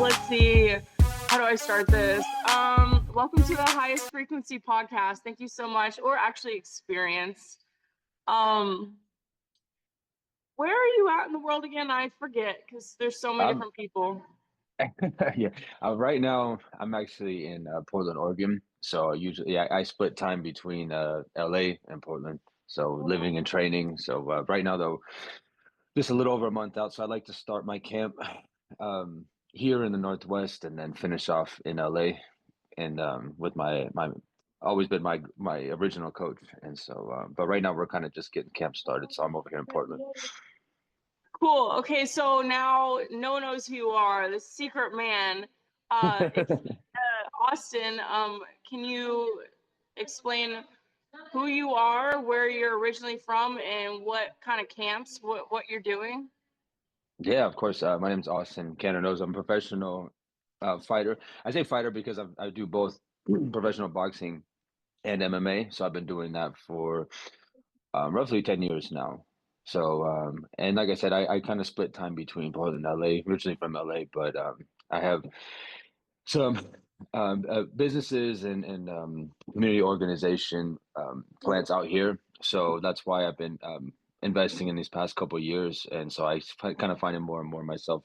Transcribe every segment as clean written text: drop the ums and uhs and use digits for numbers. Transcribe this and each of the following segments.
let's see. How do I start this? Welcome to the Highest Frequency Podcast. Thank you so much, or actually experience. Um, where are you at in the world again? I forget because there's so many Um, different people. yeah. Right now, I'm actually in Portland, Oregon. So usually, I split time between LA and Portland. So living and training. So right now, though, just a little over a month out. So I'd like to start my camp here in the Northwest, and then finish off in LA, and with my always been my original coach. And so, but right now we're kind of just getting camp started. So I'm over here in Portland. Cool. Okay, so now no one knows who you are, the secret man. It's Austin. Can you explain who you are, where you're originally from, and what kind of camps, what you're doing? Yeah, of course. My name's Austin Candanoza. I'm a professional fighter. I say fighter because I do both professional boxing and MMA. So I've been doing that for roughly 10 years now. So, and like I said, I kind of split time between Portland and LA, originally from LA, but I have some businesses and community organization plants out here. So that's why I've been investing in these past couple of years. And so kind of finding more and more myself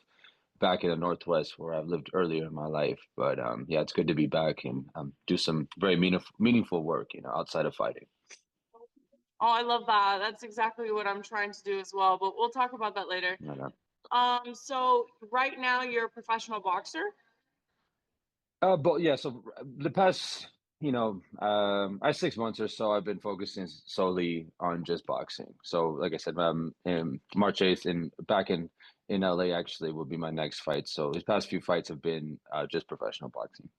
back in the Northwest where I've lived earlier in my life. But yeah, it's good to be back and do some very meaningful work, outside of fighting. Oh, I love that. That's exactly what I'm trying to do as well, but we'll talk about that later. So right now you're a professional boxer? But yeah, so the past, I 6 months or so, I've been focusing solely on just boxing. So, like I said, in March 8th, and back in LA actually will be my next fight. So these past few fights have been just professional boxing.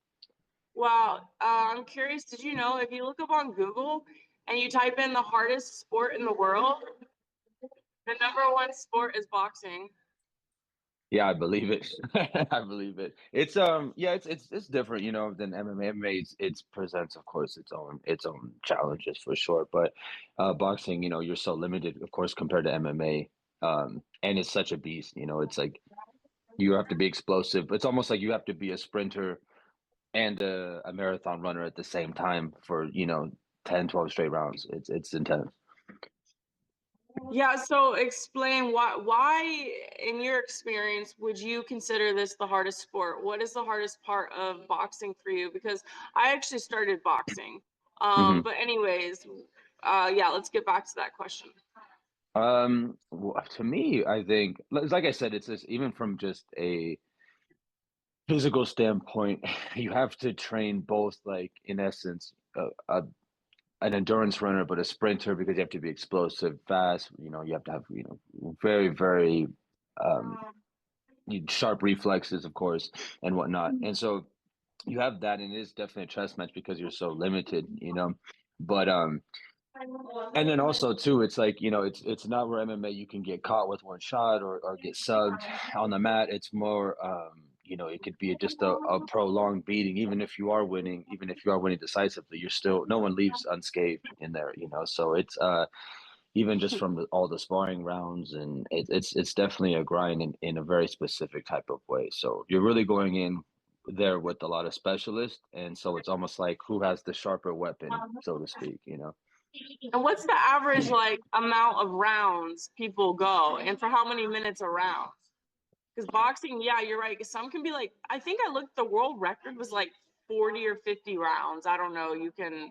Wow. I'm curious, did you know if you look up on Google and you type in the hardest sport in the world, the number 1 sport is boxing? Yeah, I believe it. I believe it. It's yeah, it's different, than MMA. MMA it's presents, of course, its own challenges for sure. But boxing, you're so limited, of course, compared to MMA. And it's such a beast, it's like you have to be explosive. It's almost like you have to be a sprinter and a marathon runner at the same time for, 10, 12 straight rounds. It's intense. Yeah, so explain why in your experience would you consider this the hardest sport? What is the hardest part of boxing for you? Because I actually started boxing. Hmm. But anyways, yeah, let's get back to that question. Well, to me, I think, like I said, it's just even from just a physical standpoint, you have to train both, like in essence, an endurance runner, but a sprinter because you have to be explosive, fast. You have to have very, very um, sharp reflexes, of course, and whatnot. And so you have that, and it is definitely a chess match because you're so limited. But and then also too, it's like it's not where MMA you can get caught with one shot or get subbed on the mat. It's more it could be just a prolonged beating. Even if you are winning decisively, you're still no one leaves unscathed in there. So it's even just from all the sparring rounds, and it's definitely a grind in a very specific type of way. So you're really going in there with a lot of specialists, and so it's almost like who has the sharper weapon, so to speak. And what's the average like amount of rounds people go, and for how many minutes a round? Because boxing, yeah, you're right. Some can be like, I think I looked, the world record was like 40 or 50 rounds. I don't know. You can,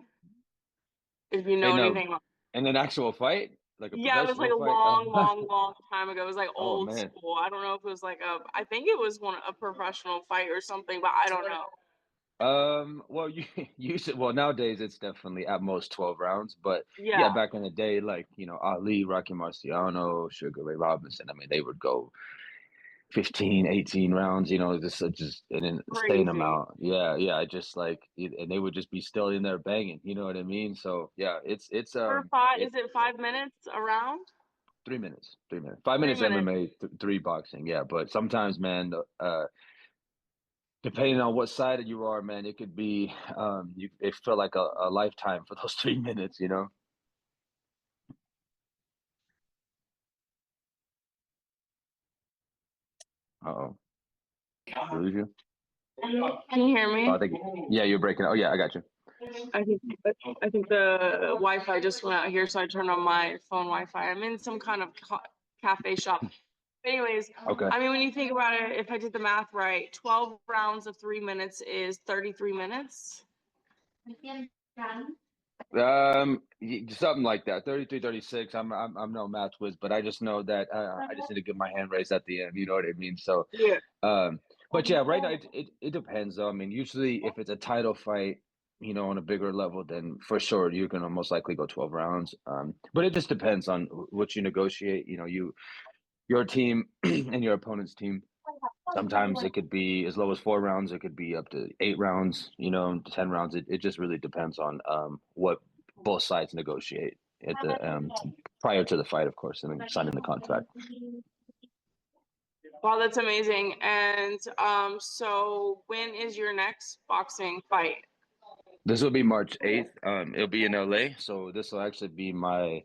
if you know And anything. in an actual fight, like a Yeah, it was like professional a fight. long time ago. It was like Oh old man. school. I don't know if it was like I think it was a professional fight or something, but I don't know. Well, you usually, well, nowadays it's definitely at most 12 rounds, but yeah, Yeah, back in the day, like, Ali, Rocky Marciano, Sugar Ray Robinson, I mean, they would go 15, 18 rounds, just an insane crazy. amount. Yeah, yeah, just like, and they would just be still in there banging, you know what I mean? So yeah, For five, it is it 5 minutes a round? 3 minutes, 3 minutes, 5 minutes 3 minutes. MMA, three boxing. Yeah, but sometimes, man, depending on what side you are, man, it could be it felt like a lifetime for those 3 minutes. Uh-oh. lose you? Can you hear me? Oh, I think, yeah, you're breaking. Oh, yeah, I got you. I think I think the Wi-Fi just went out here, so I turned on my phone Wi-Fi. I'm in some kind of cafe shop. Anyways, Okay. I mean, when you think about it, if I did the math right, 12 rounds of 3 minutes is 33 minutes. Something like that. 33, 36. I'm no math whiz, but I just know that I just need to get my hand raised at the end. You know what I mean? So, Yeah. but yeah, right now it depends though. I mean, usually if it's a title fight, you know, on a bigger level, then for sure you're gonna most likely go 12 rounds. But it just depends on what you negotiate. You know, your team and your opponent's team. Sometimes it could be as low as 4 rounds. It could be up to 8 rounds, you know, 10 rounds. It just really depends on what both sides negotiate at the prior to the fight, of course, and then signing the contract. Wow, that's amazing. And so when is your next boxing fight? This will be March 8th. It'll be in LA. So this will be my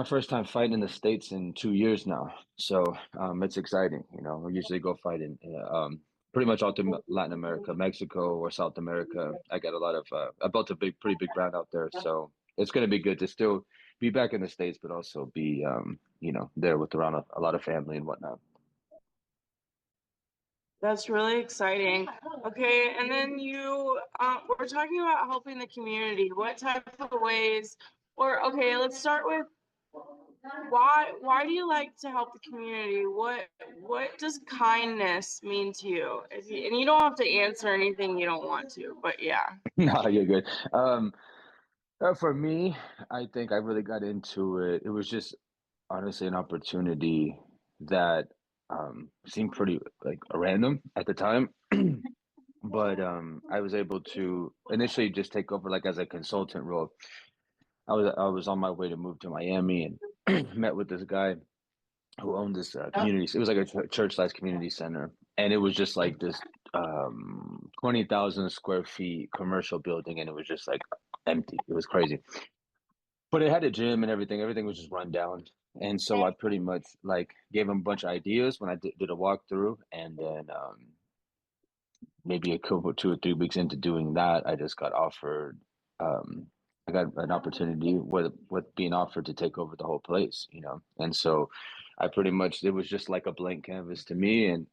first time fighting in the States in 2 years now. So it's exciting. You know, I usually go fight in pretty much all through Latin America, Mexico, or South America. I got a lot of I built a pretty big brand out there. So it's going to be good to still be back in the States, but also be you know, there with around a lot of family and whatnot. That's really exciting. Okay, and then you we're talking about helping the community. What type of ways, or okay, let's start with why do you like to help the community? What does kindness mean to you? And you don't have to answer anything you don't want to, but yeah. No, you're good. For me, I think I really got into it. It was just honestly an opportunity that seemed pretty like random at the time. But I was able to initially just take over like as a consultant role. I was on my way to move to Miami and met with this guy who owned this community. It was like a church-sized community center, and it was just like this 20,000 square feet commercial building, and it was just like empty. It was crazy, but it had a gym and everything. Everything was just run down, and so I pretty much like gave him a bunch of ideas when I did a walkthrough, and then maybe a couple 2 or 3 weeks into doing that, I just got offered. Um, I got an opportunity with being offered to take over the whole place, you know, and so I pretty much it was just like a blank canvas to me, and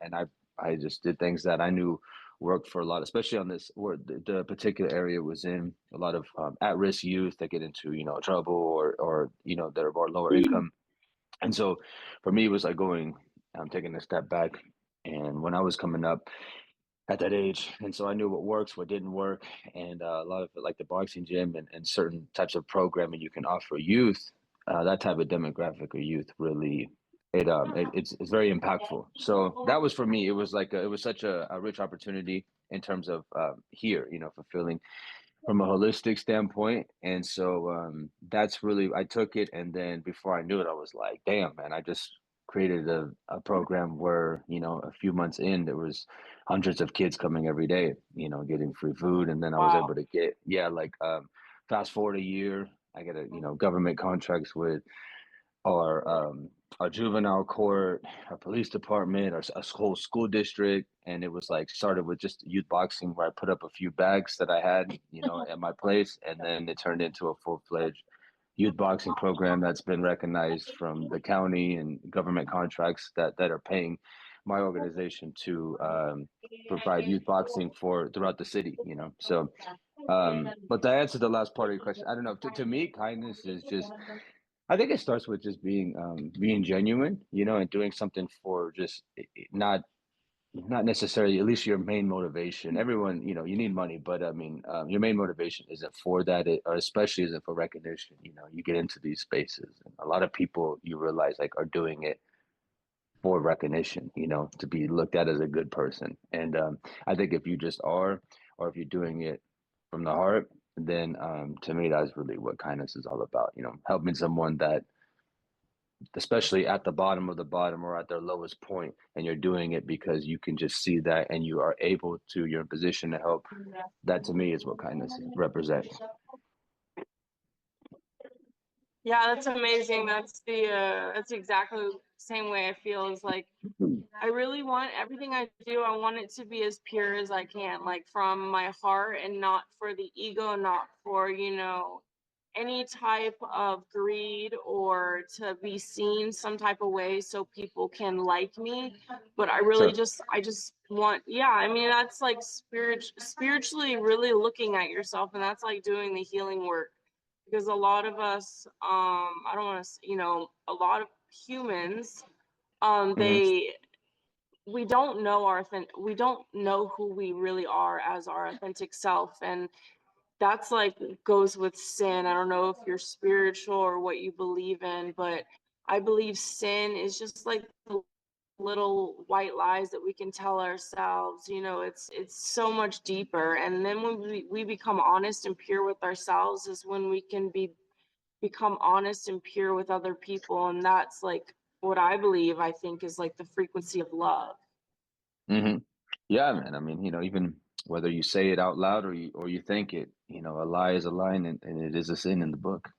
I just did things that I knew worked for a lot, especially on this where the particular area was in a lot of at-risk youth that get into you know trouble or you know that are more lower income, and so for me it was like going, taking a step back, and when I was coming up at that age. And so I knew what works, what didn't work. And a lot of it, like the boxing gym and certain types of programming you can offer youth, that type of demographic or youth really, it's very impactful. So that was for me. It was like, it was such a rich opportunity in terms of here, you know, fulfilling from a holistic standpoint. And so that's really, I took it. And then before I knew it, I was like, damn, man, I just created a program where, you know, a few months in, there was hundreds of kids coming every day, you know, getting free food. And then I was Wow. able to get, yeah, like fast forward a year, I got you know, government contracts with our our juvenile court, our police department, our a whole school district, and it was like started with just youth boxing where I put up a few bags that I had, you know, at my place, and then it turned into a full-fledged youth boxing program that's been recognized from the county and government contracts that are paying my organization to provide youth boxing for throughout the city, you know. So, but to answer the last part of your question, I don't know. To me, kindness is just I think it starts with just being genuine, you know, and doing something for just not necessarily at least your main motivation. Everyone, you know, you need money, but I mean, your main motivation isn't for that, or especially isn't for recognition. You know, you get into these spaces, and a lot of people you realize like are doing it for recognition. You know, to be looked at as a good person. And I think if you just are, or if you're doing it from the heart, then to me that's really what kindness is all about. You know, helping someone that especially at the bottom of the bottom or at their lowest point, and you're doing it because you can just see that and you are able to, you're in position to help. That to me is what kindness represents. Yeah, that's amazing. That's exactly same way I feel is like I really want everything I do, I want it to be as pure as I can, like from my heart and not for the ego, not for, any type of greed or to be seen some type of way so people can like me. But Sure. I just want, yeah, I mean, that's like spiritually really looking at yourself, and that's like doing the healing work. Because a lot of us, I don't want to, a lot of humans, Hmm. we don't know we don't know who we really are as our authentic self, and that's like goes with sin. I don't know if you're spiritual or what you believe in, but I believe sin is just like the little white lies that we can tell ourselves. It's so much deeper, and then when we become honest and pure with ourselves is when we can become honest and pure with other people, and that's like what I think is like the frequency of love. Hmm. Yeah, man. I mean, even whether you say it out loud or you think it, a lie is a lie, and it is a sin in the book,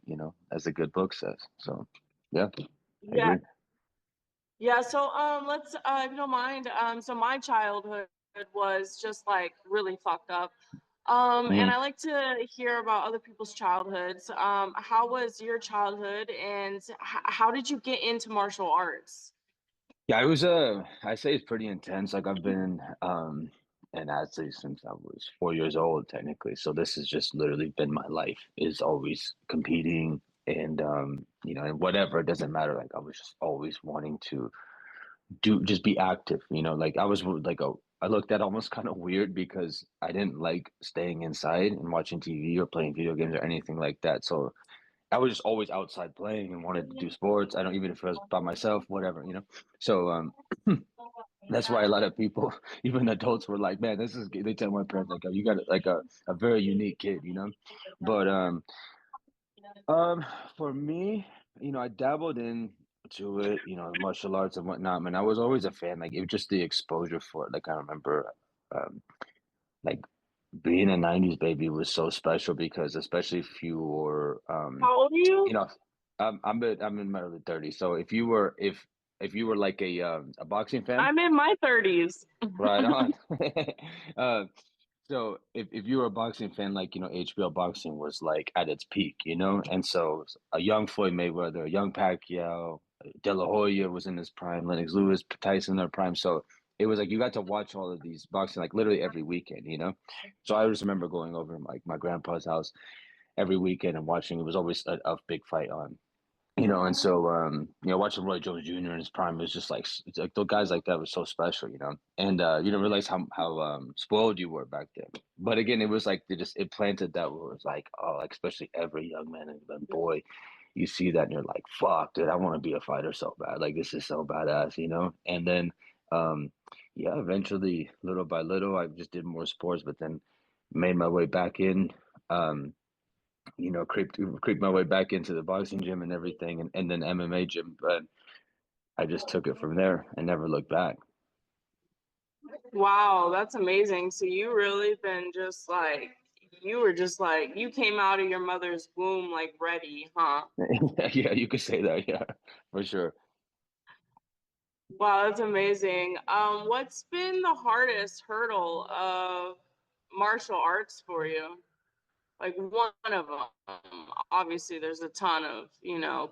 as the good book says. So, yeah, I Yeah. agree. Yeah, so let's if you don't mind, so my childhood was just like really fucked up. And Hmm. I like to hear about other people's childhoods. How was your childhood, and how did you get into martial arts? Yeah, it was I say it's pretty intense. Like I've been an athlete since I was 4 years old, technically. So this has just literally been my life, is always competing and and whatever, it doesn't matter. Like I was just always wanting to just be active, like I was like I looked at almost kind of weird because I didn't like staying inside and watching TV or playing video games or anything like that. So I was just always outside playing and wanted to do sports. I don't, even if it was by myself, whatever. So that's why a lot of people, even adults, were like, "Man, this is." They tell my parents like, "You got like a very unique kid." But um, for me, I dabbled into it, martial arts and whatnot. Man, I was always a fan. Like it was just the exposure for it. Like I remember, um, like being a '90s baby was so special because especially if you were, How old are you you? know, I'm in my early 30s. So if you were like a boxing fan, I'm in my 30s. right on. uh, so if you were a boxing fan, like HBO boxing was like at its peak, and so a young Floyd Mayweather, a young Pacquiao, De La Hoya was in his prime, Lennox Lewis, Tyson in their prime. So it was like you got to watch all of these boxing like literally every weekend. So I just remember going over to like my grandpa's house every weekend and watching. It was always a big fight on. And so watching Roy Jones Jr. in his prime was just like it's like those guys like that was so special. And you didn't realize how spoiled you were back then. But again, it was like it planted that where it was like, oh, like especially every young man and boy, you see that and you're like, fuck, dude, I want to be a fighter so bad. Like this is so badass. And then yeah, eventually, little by little, I just did more sports, but then made my way back in. Um, creeped my way back into the boxing gym and everything, and then MMA gym. But I just took it from there and never looked back. Wow, that's amazing. So you really been just like you were just like you came out of your mother's womb like ready, huh? Yeah, you could say that. Yeah, for sure. Wow, that's amazing. What's been the hardest hurdle of martial arts for you? Like one of them. Obviously, there's a ton of,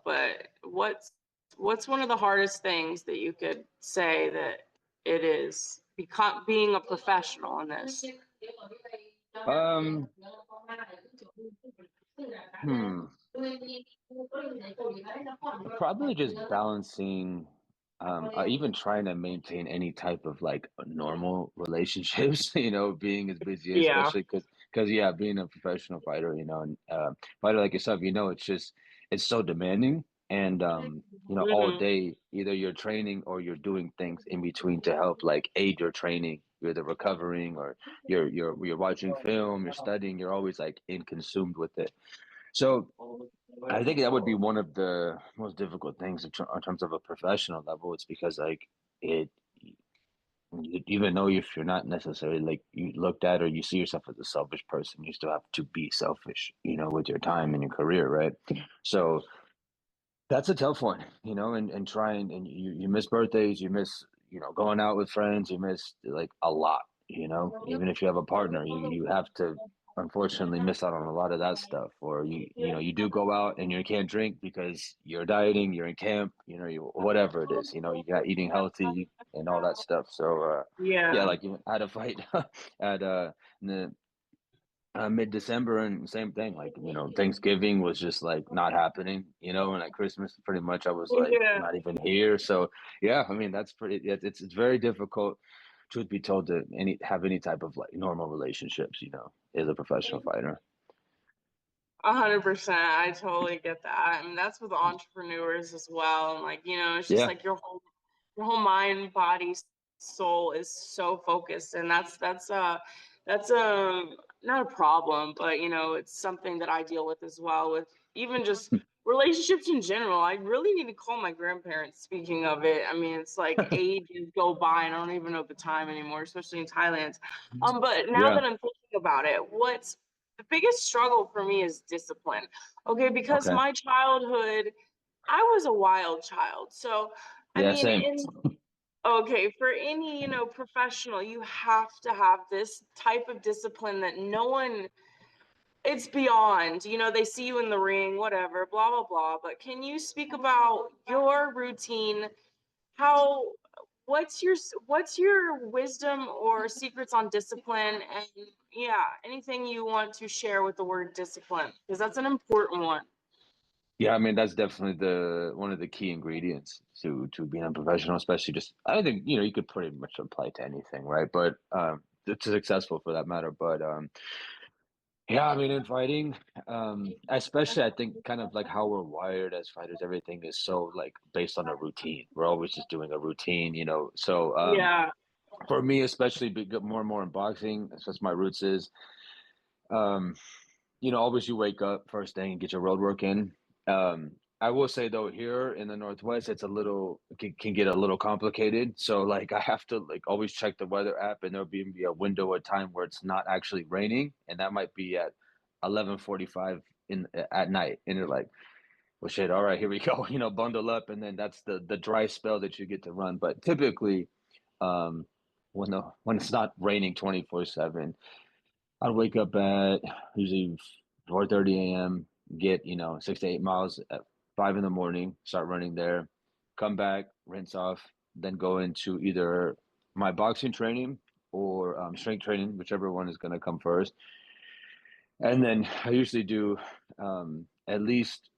but what's one of the hardest things that you could say that it is become being a professional in this? Um, hmm. Probably just balancing, even trying to maintain any type of like normal relationships, being as busy, Yeah. especially because yeah, being a professional fighter, and fighter like yourself, it's so demanding. And all Hmm. day, either you're training or you're doing things in between to help like aid your training. You're either recovering or you're watching film, you're studying, you're always like in consumed with it. So I think that would be one of the most difficult things in terms of a professional level. It's because like it, even though if you're not necessarily like you looked at or you see yourself as a selfish person, you still have to be selfish, with your time and your career, right? So That's a tough one, and trying, and you miss birthdays, you miss, going out with friends, you miss like a lot, even if you have a partner, you have to unfortunately miss out on a lot of that stuff. Or you do go out and you can't drink because you're dieting, you're in camp, whatever it is, you got eating healthy and all that stuff. So yeah, Yeah. like I had a fight at in the mid-December, and same thing. Like, Thanksgiving was just like not happening, and at Christmas, pretty much I was like Yeah. not even here. So yeah, I mean, that's pretty. It's very difficult, truth be told, to have any type of like normal relationships, as a professional fighter. 100%. I totally get that. I mean, that's with entrepreneurs as well. And like, it's just Yeah, like your whole mind, body, soul is so focused. And that's not a problem, but it's something that I deal with as well, with even just relationships in general. I really need to call my grandparents, speaking of it. I mean, it's like ages go by and I don't even know the time anymore, especially in Thailand. But now yeah, that I'm thinking about it, what's the biggest struggle for me is discipline. Okay, because okay, my childhood, I was a wild child. So, I yeah, mean, same. okay, for any, professional, you have to have this type of discipline that no one, it's beyond, they see you in the ring, whatever, blah, blah, blah. But can you speak about your routine? How, what's your wisdom or secrets on discipline? And yeah, anything you want to share with the word discipline, because that's an important one. Yeah, I mean, that's definitely the one of the key ingredients to being a professional, especially just I think, you could pretty much apply to anything, right? But to successful for that matter. But yeah, I mean, in fighting, especially I think kind of like how we're wired as fighters, everything is so like based on a routine. We're always just doing a routine, So Yeah. for me, especially more and more in boxing, that's what my roots is. Um, always you wake up first thing and get your road work in. I will say though, here in the Northwest, it's a little can get a little complicated. So like I have to like always check the weather app, and there'll be a window of time where it's not actually raining, and that might be at 11:45 in at night, and you're like, well, shit, all right, here we go, bundle up, and then that's the dry spell that you get to run. But typically, um, when it's not raining 24/7. I'd wake up at usually 4:30 a.m., get, 6 to 8 miles at 5 in the morning, start running there, come back, rinse off, then go into either my boxing training or strength training, whichever one is going to come first. And then I usually do at least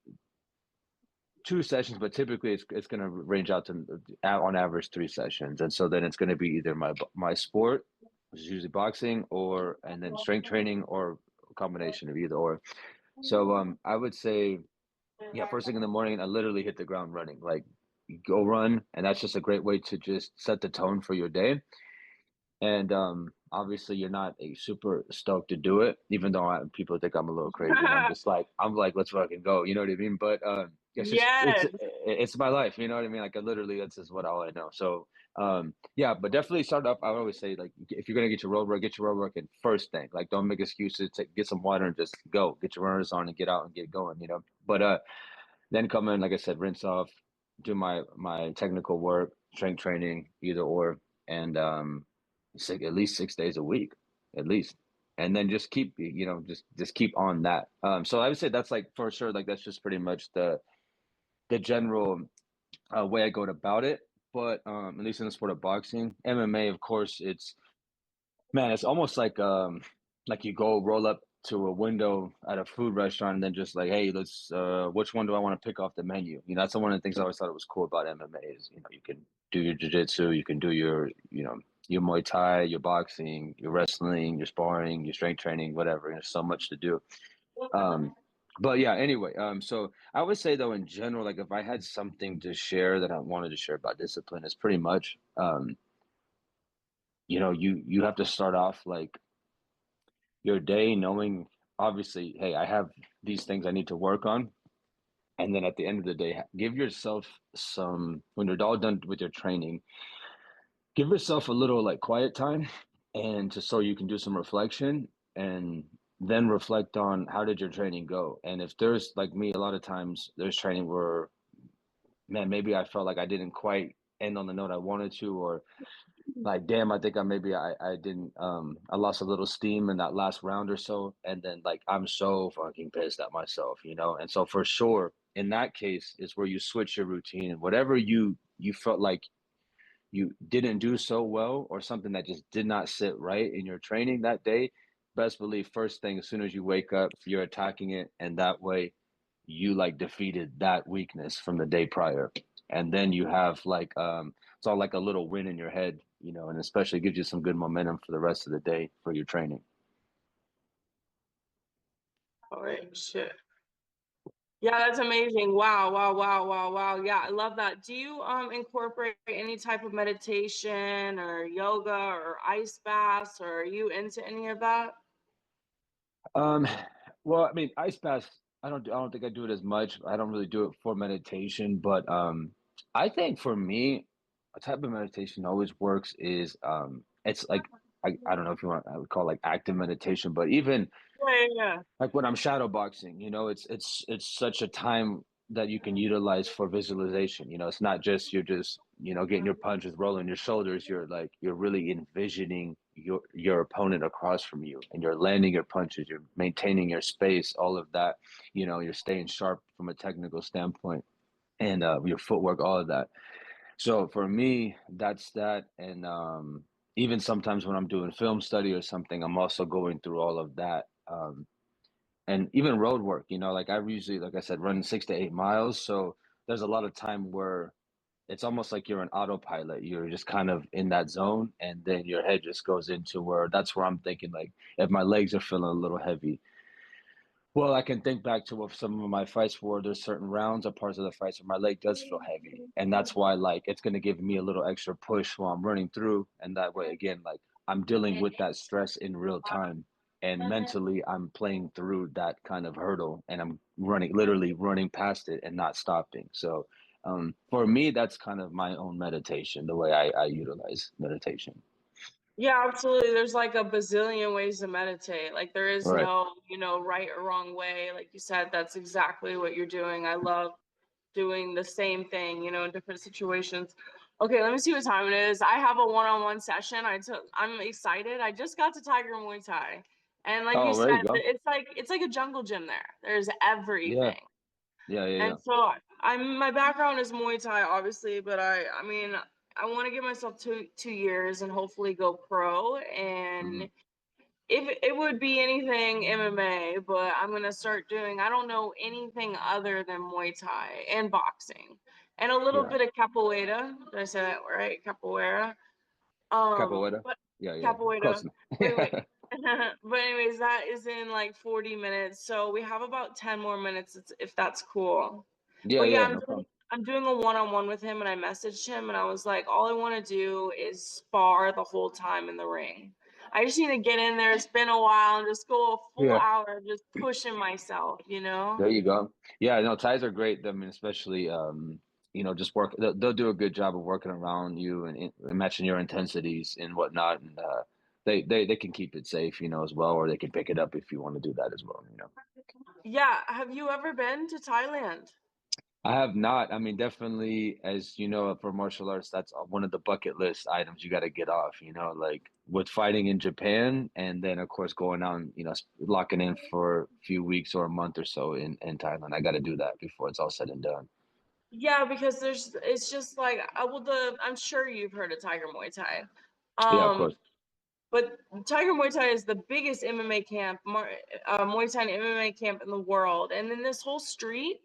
2 sessions, but typically it's going to range out to on average 3 sessions. And so then it's going to be either my sport, which is usually boxing, or and then strength training, or a combination of either or. So I would say, yeah, first thing in the morning, I literally hit the ground running. Like, you go run, and that's just a great way to just set the tone for your day. And obviously, you're not a super stoked to do it, even though people think I'm a little crazy, and I'm like, let's fucking go. You know what I mean? But it's just Yes. it's my life. You know what I mean? Like, literally, that's just what all I know. So yeah, but definitely start up. I would always say, like, if you're gonna get your road work in first thing. Like, don't make excuses. Get some water and just go. Get your runners on and get out and get going. But then come in, like I said, rinse off, do my technical work, strength training, either or, and at least 6 days a week, at least, and then just keep, just keep on that. So I would say that's like for sure, like that's just pretty much the general way I go about it. But at least in the sport of boxing, MMA, of course, it's almost like you go roll up to a window at a food restaurant and then just like, hey, let's which one do I want to pick off the menu? That's one of the things I always thought it was cool about MMA is, you can do your jiu-jitsu, you can do your Muay Thai, your boxing, your wrestling, your sparring, your strength training, whatever. There's so much to do. Um but yeah, anyway, so I would say though in general, like if I had something to share that I wanted to share about discipline, it's pretty much you have to start off like your day knowing, obviously, hey, I have these things I need to work on. And then at the end of the day, give yourself some, when you're all done with your training, give yourself a little like quiet time, and just so you can do some reflection, and then reflect on how did your training go. And if there's like me, a lot of times there's training where man, maybe I felt like I didn't quite end on the note I wanted to, or like, damn, I think I didn't I lost a little steam in that last round or so. And then like I'm so fucking pissed at myself, you know? And so for sure, in that case is where you switch your routine and whatever you felt like you didn't do so well or something that just did not sit right in your training that day, best believe first thing as soon as you wake up, you're attacking it, and that way you like defeated that weakness from the day prior. And then you have like it's all like a little win in your head, you know, and especially gives you some good momentum for the rest of the day for your training. All right, shit. Yeah, that's amazing. Wow, wow, wow, wow, wow. Yeah, I love that. Do you incorporate any type of meditation or yoga or ice baths, or are you into any of that? Um, well, I mean, ice baths, I don't think I do it as much. I don't really do it for meditation, but I think for me, a type of meditation always works is it's like I don't know if you want I would call it like active meditation, but even Yeah, yeah, yeah. like when I'm shadow boxing, you know, it's such a time that you can utilize for visualization. You know, it's not just you're just, you know, getting your punches, rolling your shoulders. You're like you're really envisioning your opponent across from you, and you're landing your punches, you're maintaining your space, all of that. You know, you're staying sharp from a technical standpoint, and your footwork, all of that. So for me, that's that, and even sometimes when I'm doing film study or something, I'm also going through all of that. And even road work, you know, like I usually, like I said, run 6 to 8 miles. So there's a lot of time where it's almost like you're an autopilot. You're just kind of in that zone, and then your head just goes into where that's where I'm thinking, like, if my legs are feeling a little heavy, well, I can think back to what some of my fights were. There's certain rounds or parts of the fights where my leg does feel heavy. And that's why, like, it's going to give me a little extra push while I'm running through. And that way, again, like, I'm dealing with that stress in real time. And mentally, I'm playing through that kind of hurdle and I'm running, literally running past it and not stopping. So, for me, that's kind of my own meditation, the way I utilize meditation. Yeah, absolutely. There's like a bazillion ways to meditate. Like there is Right. no, right or wrong way. Like you said, that's exactly what you're doing. I love doing the same thing, in different situations. Okay, let me see what time it is. I have a one-on-one session. I'm excited. I just got to Tiger Muay Thai. And like you Oh, said, there you go. it's like a jungle gym there. There's Yeah. everything. Yeah. Yeah. Yeah. And so my background is Muay Thai, obviously, but I mean, I want to give myself two years and hopefully go pro. Hmm. And if it would be anything MMA, but I'm gonna start doing. I don't know anything other than Muay Thai and boxing, and a little Yeah. bit of capoeira. Did I say that right? Capoeira. Capoeira. But Yeah, yeah. capoeira. Close enough. But anyway, but anyways, that is in like 40 minutes. So we have about 10 more minutes if that's cool. Yeah, But yeah, yeah, I'm no doing problem. I'm doing a one-on-one with him and I messaged him and I was like, all I want to do is spar the whole time in the ring. I just need to get in there. It's been a while and just go a full Yeah, hour just pushing myself, you know? there you go. Yeah, no, ties are great. I mean, especially you know, just work. They'll do a good job of working around you and matching your intensities and whatnot, and they can keep it safe, you know, as well, or they can pick it up if you want to do that as well, you know. Yeah. Have you ever been to Thailand? I have not. I mean, definitely, as you know, for martial arts, that's one of the bucket list items you got to get off, you know, like with fighting in Japan and then, of course, going on, you know, locking in for a few weeks or a month or so in Thailand. I got to do that before it's all said and done. Yeah, because it's just like I'm sure you've heard of Tiger Muay Thai. Yeah, of Um, course. but Tiger Muay Thai is the biggest MMA camp, Muay Thai and MMA camp in the world. And then this whole street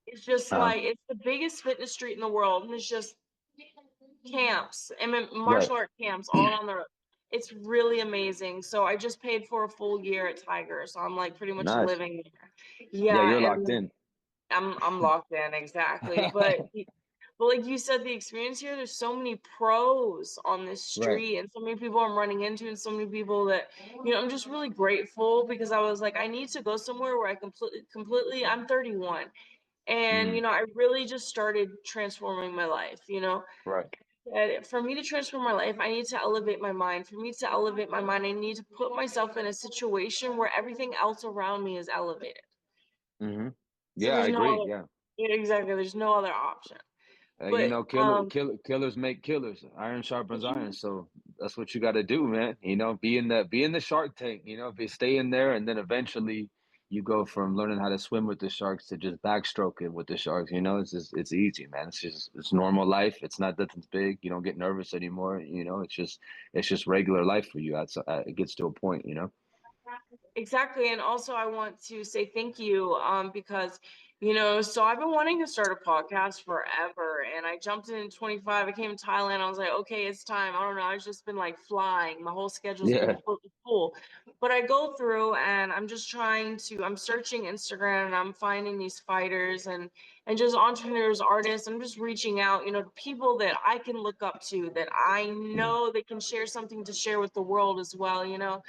is just Uh, like it's the biggest fitness street in the world, and it's just camps, right. martial art camps all around the road. It's really amazing. So I just paid for a full year at Tiger, so I'm like pretty much Nice. living there. Yeah, you're Yeah, locked and in. I'm locked in exactly. But like you said, the experience here, there's so many pros on this Right. street and so many people I'm running into and so many people that, I'm just really grateful because I was like, I need to go somewhere where I completely, I'm 31 and, Mm, I really just started transforming my life. right. And for me to transform my life, I need to elevate my mind. For me to elevate my mind, I need to put myself in a situation where everything else around me is elevated. Hmm. So Yeah, I there's no agree. other, Yeah. yeah, exactly. There's no other option. You But know, killers make killers. Iron sharpens iron. yeah, So that's what you got to do, man. You know, be in the Shark Tank. You know, be stay in there, and then eventually you go from learning how to swim with the sharks to just backstroking with the sharks. You know, it's easy, man. It's normal life. It's not nothing's big. You don't get nervous anymore. You know, it's just regular life for you. It gets to a point. You know. exactly. And also, I want to say thank you because, you know, so I've been wanting to start a podcast forever. And I jumped in 25. I came to Thailand. I was like, okay, it's time. I don't know. I've just been like flying. My whole schedule's been Yeah. full. But I go through and I'm just I'm searching Instagram and I'm finding these fighters and just entrepreneurs, artists. I'm just reaching out, you know, to people that I can look up to, that I know they can share something to share with the world as well, you know.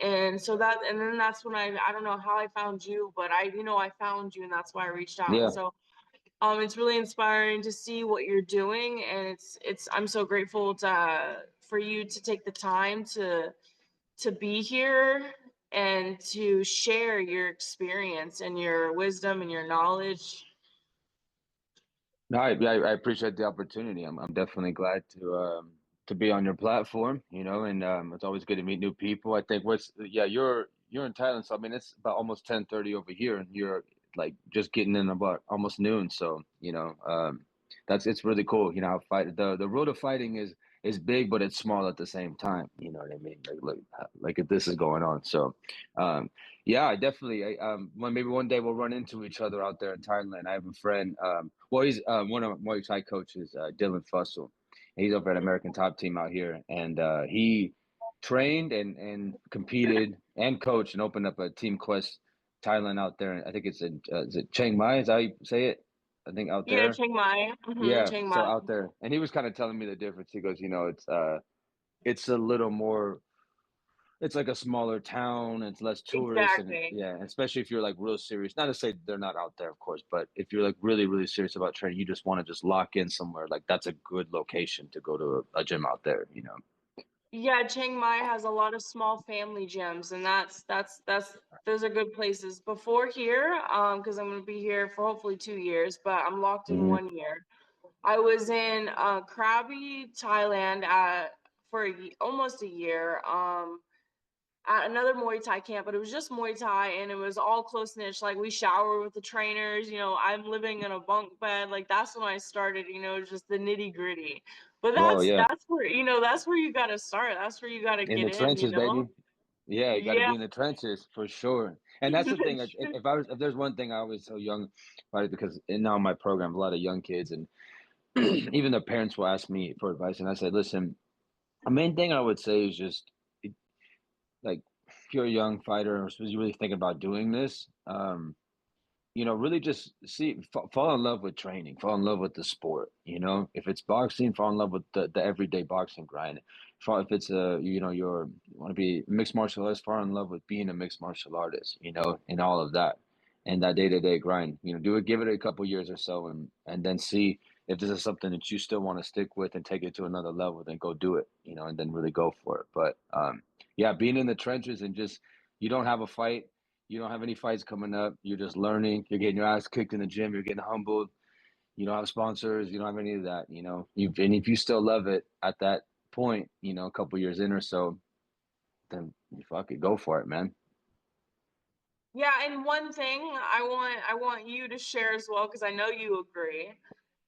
And so and then that's when I don't know how I found you, but I found you and that's why I reached out. And Yeah. so it's really inspiring to see what you're doing, and I'm so grateful for you to take the time to be here and to share your experience and your wisdom and your knowledge. No, I appreciate the opportunity. I'm definitely glad to be on your platform, you know, and it's always good to meet new people. I think you're in Thailand, so I mean it's about almost 10:30 over here, and you're like just getting in about almost noon. So, you know, that's it's really cool. You know, how the road of fighting is big, but it's small at the same time. You know what I mean? Like if this is going on. So, um, yeah, I definitely. Maybe one day we'll run into each other out there in Thailand. I have a friend. Well, he's one of Muay Thai coaches, Dylan Fussell. He's over at American Top Team out here, and he trained and competed and coached and opened up a Team Quest Thailand out there. I think it's in is it Chiang Mai? Is that how you say it? I think out Yeah, there. Chiang Mai. Yeah, Chiang so Mai. out there, and he was kind of telling me the difference. He goes, you know, it's a little more it's like a smaller town, it's less tourists, and Exactly. yeah, especially if you're like real serious. Not to say they're not out there, of course, but if you're like really, really serious about training, you just want to just lock in somewhere. Like that's a good location to go to a gym out there, you know. Yeah, Chiang Mai has a lot of small family gyms, and that's those are good places. Before here, because I'm gonna be here for hopefully 2 years, but I'm locked in Hmm. 1 year. I was in Krabi, Thailand, for almost a year. At another Muay Thai camp, but it was just Muay Thai and it was all close knit. Like we shower with the trainers, you know, I'm living in a bunk bed. Like that's when I started, you know, just the nitty gritty. But Oh yeah, that's where, you know, that's where you gotta start. That's where you gotta in get the in, you trenches, know? baby. Yeah, you got to Yeah. be in the trenches for sure. And that's the thing. If there's one thing I always tell young fighters, because now in my program, a lot of young kids and even their parents will ask me for advice, and I said, listen, the main thing I would say is just like if you're a young fighter or you're really thinking about doing this, you know, really just fall in love with training, fall in love with the sport. You know, if it's boxing, fall in love with the everyday boxing grind. If it's you know, you want to be a mixed martial artist, fall in love with being a mixed martial artist. You know, and all of that, and that day to day grind. You know, give it a couple years or so, and then see if this is something that you still want to stick with and take it to another level. Then go do it. You know, and then really go for it. But yeah, being in the trenches and just you don't have a fight, you don't have any fights coming up. You're just learning. You're getting your ass kicked in the gym. You're getting humbled. You don't have sponsors. You don't have any of that. You know. And if you still love it at that point, you know, a couple years in or so, then you fuck it, go for it, man. Yeah, and one thing I want you to share as well, because I know you agree,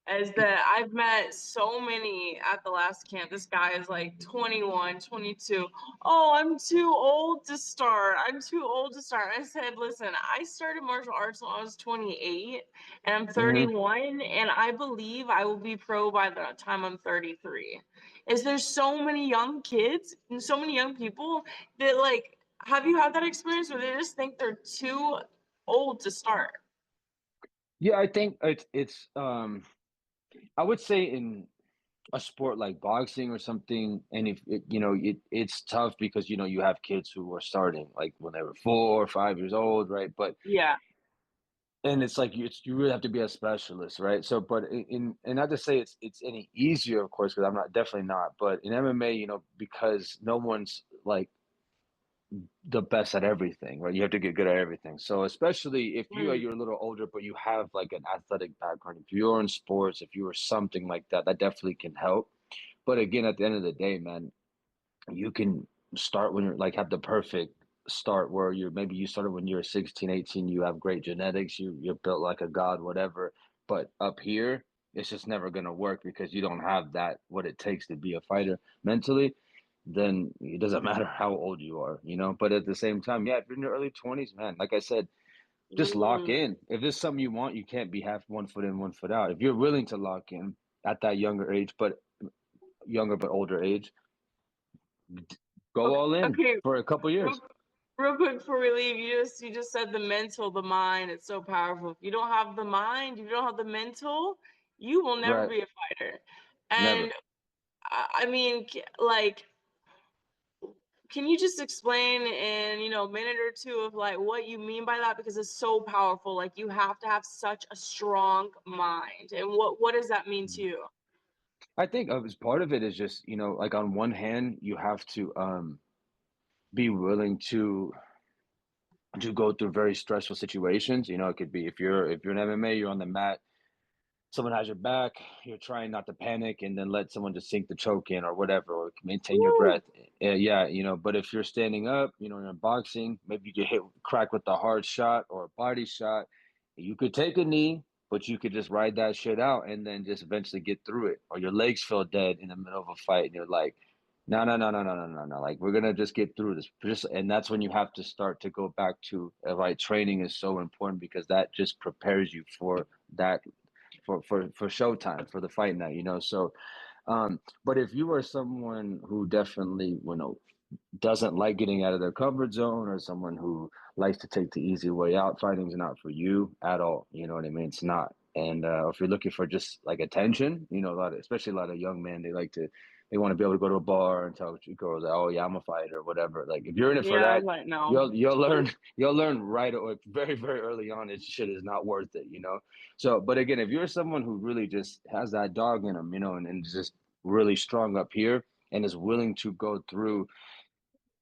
is that I've met so many at the last camp. This guy is like 21, 22. Oh, I'm too old to start. I'm too old to start. I said, listen, I started martial arts when I was 28 and I'm Hmm. 31 and I believe I will be pro by the time I'm 33. Is there's so many young kids and so many young people that like, have you had that experience where they just think they're too old to start? Yeah, I think it's I would say in a sport like boxing or something, and if you know it's tough because you know you have kids who are starting like when they were 4 or 5 years old, right? But Yeah. and it's like you really have to be a specialist, right? So, but and not to say it's any easier, of course, because I'm not definitely not. But in MMA, you know, because no one's like the best at everything, right? You have to get good at everything. So especially if Mm. you're a little older, but you have like an athletic background, if you're in sports, if you are something like that, that definitely can help. But again, at the end of the day, man, you can start when you're like have the perfect start where you're maybe you started when you're 16, 18, you have great genetics, you're built like a god, whatever. But up here, it's just never gonna work because you don't have that what it takes to be a fighter mentally. Then it doesn't matter how old you are, you know. But at the same time, yeah, if you're in your early 20s, man, like I said, just lock Mm. in. If there's something you want, you can't be half one foot in, one foot out. If you're willing to lock in at that younger but older age, go Okay, all in okay. for a couple Real, years. real quick before we leave, you just said the mental, the mind. It's so powerful. If you don't have the mind, if you don't have the mental, you will never Right. be a fighter. And Never. I mean, like, can you just explain in, a minute or two of like what you mean by that? Because it's so powerful. Like you have to have such a strong mind. And what does that mean to you? I think as part of it is just, like on one hand, you have to be willing to go through very stressful situations. It could be if you're an MMA, you're on the mat, someone has your back, you're trying not to panic and then let someone just sink the choke in or whatever, or maintain your Woo! breath. Yeah, but if you're standing up, in boxing, maybe you get crack with a hard shot or a body shot. You could take a knee, but you could just ride that shit out and then just eventually get through it. Or your legs feel dead in the middle of a fight and you're like, no, no, no, no, no, no, no, no. Like we're gonna just get through this. And that's when you have to start to go back to right. Training is so important because that just prepares you for that for showtime for the fight night, so but if you are someone who definitely doesn't like getting out of their comfort zone or someone who likes to take the easy way out, fighting's not for you at all. You know what I mean? It's not. And if you're looking for just like attention, especially a lot of young men, they want to be able to go to a bar and tell girls, oh yeah, I'm a fighter or whatever. Like if you're in it for Yeah, I that, was like, no. you'll learn right away, very very early on. This shit is not worth it. So, but again, if you're someone who really just has that dog in them, and just really strong up here and is willing to go through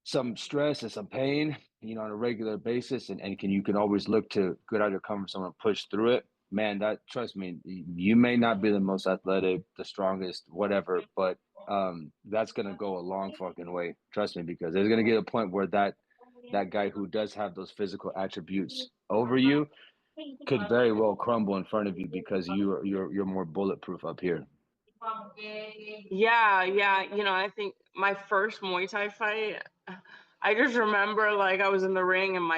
some stress and some pain, on a regular basis, and you can always look to get out of your comfort zone and push through it. Man, that trust me, you may not be the most athletic, the strongest, whatever, but that's gonna go a long fucking way. Trust me, because there's gonna get a point where that guy who does have those physical attributes over you could very well crumble in front of you because you're more bulletproof up here. Yeah, yeah. I think my first Muay Thai fight, I just remember like I was in the ring and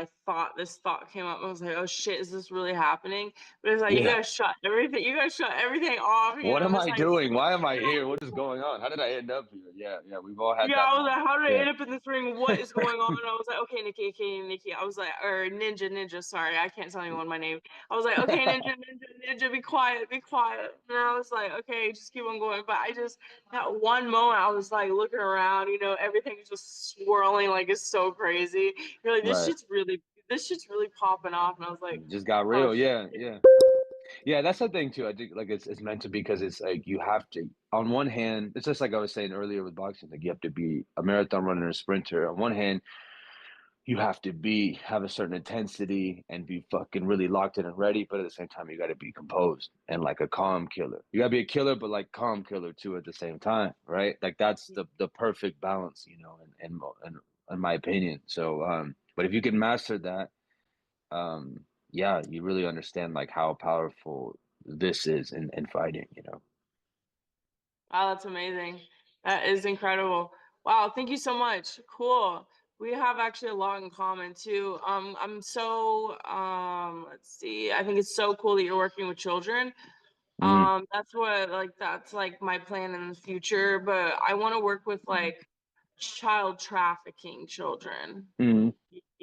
this thought came up. I was like, oh shit, is this really happening? But it's like Yeah. you gotta shut everything off, What am It's I like, doing? Why am I here? What is going on? How did I end up here? Yeah, yeah, we've all had yeah, that I was like, moment. how did I Yeah, end up in this ring? What is going on? And I was like, okay, Nikki, okay, Nikki. I was like, or Ninja, sorry, I can't tell anyone my name. I was like, okay, Ninja, be quiet, be quiet. And I was like, okay, just keep on going. But that one moment, I was like looking around, everything's just swirling, like it's so crazy. You're like, right. this shit's really popping off. And I was like, It just got oh real. shit. Yeah, yeah. Yeah, that's the thing too. I think like it's meant to be because it's like you have to. On one hand, it's just like I was saying earlier with boxing. Like you have to be a marathon runner and a sprinter. On one hand, you have to have a certain intensity and be fucking really locked in and ready. But at the same time, you got to be composed and like a calm killer. You got to be a killer, but like calm killer too at the same time, right? Like that's the perfect balance, in my opinion. So, but if you can master that, yeah, you really understand like how powerful this is in fighting. Wow, that's amazing. That is incredible. Wow, thank you so much. Cool. We have actually a lot in common too. Let's see. I think it's so cool that you're working with children. Hmm. That's like my plan in the future, but I want to work with like child trafficking children. Hmm.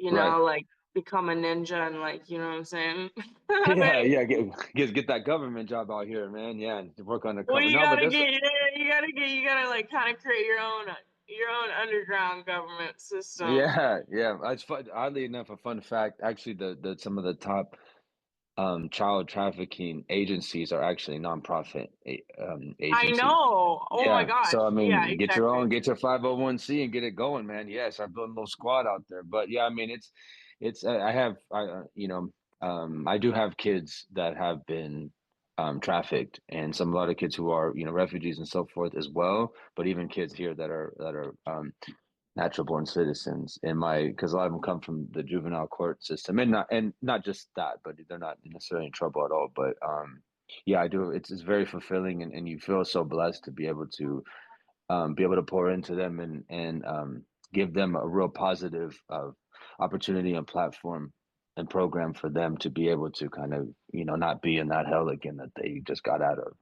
Right. Like become a ninja and like, you know what I'm saying? Yeah, But yeah. Get that government job out here, man. Yeah, and work well, undercover. No, but that's you gotta like kind of create your own underground government system. yeah, yeah. It's fun. Oddly enough, a fun fact. Actually, the some of the top child trafficking agencies are actually nonprofit I agencies. know. Oh my Yeah. So I gosh. Yeah, mean, get your exactly. own, get your 501c and get it going, man. Yeah, start building a little squad out there. But yeah, I mean, it's I have I do have kids that have been trafficked, and a lot of kids who are refugees and so forth as well. But even kids here that are natural born citizens in my because a lot of them come from the juvenile court system, and not just that, but they're not necessarily in trouble at all. But yeah, I do. It's very fulfilling, and you feel so blessed to be able to pour into them and give them a real positive opportunity and platform and program for them to be able to kind of not be in that hell again that they just got out of.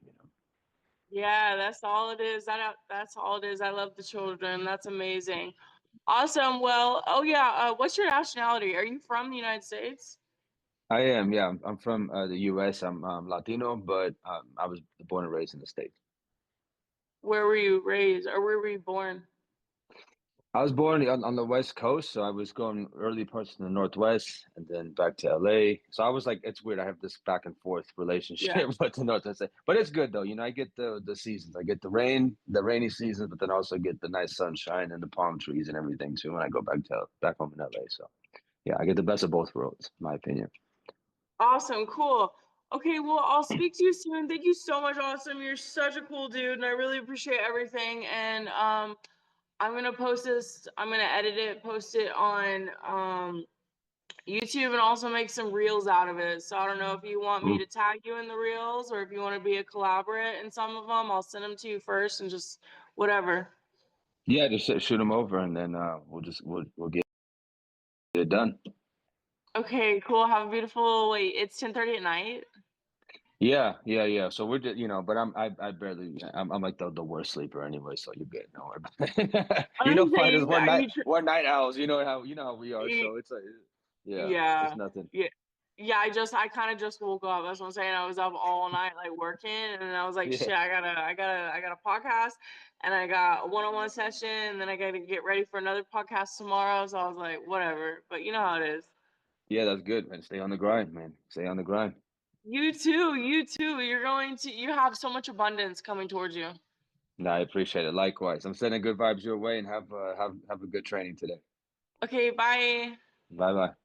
Yeah, that's all it is. That's all it is. I love the children. That's amazing. Awesome. Well, oh yeah, what's your nationality? Are you from the United States? I am, yeah. I'm from the U.S. I'm Latino, but I was born and raised in the States. Where were you raised or where were you born? I was born on the West Coast, so I was going early parts in the Northwest and then back to LA. So I was like, it's weird. I have this back and forth Yeah. relationship with the Northwest, but it's good though. I get the seasons. I get the rain, the rainy seasons, but then also get the nice sunshine and the palm trees and everything too when I go back home in LA. So yeah, I get the best of both worlds, in my opinion. Awesome. Cool. Okay, well, I'll speak to you soon. Thank you so much, Awesome. You're such a cool dude, and I really appreciate everything. And I'm gonna post this. I'm gonna edit it, post it on YouTube, and also make some reels out of it. So I don't know if you want me Mm. to tag you in the reels or if you want to be a collaborate in some of them. I'll send them to you first and just whatever. Yeah, just shoot them over and then we'll get it done. Okay, cool. Have a beautiful. Wait, it's 10:30 at night. Yeah, yeah, yeah. So we're just, but I barely, I'm like the worst sleeper anyway. So you're good. No worry about it. I'm Fighters saying, are you? one night owls. You know how we are. Y- So it's like, yeah, it's Yeah, nothing. yeah, yeah. I kind of just woke up. That's what I'm saying. I was up all night like working, and I was like, Yeah, shit. I got a podcast, and I got a one-on-one session, and then I got to get ready for another podcast tomorrow. So I was like, whatever. But you know how it is. yeah, that's good, man. Stay on the grind, man. Stay on the grind. You too. You too. You have so much abundance coming towards you. No, I appreciate it. Likewise, I'm sending good vibes your way, and have a good training today. Okay, bye. Bye bye.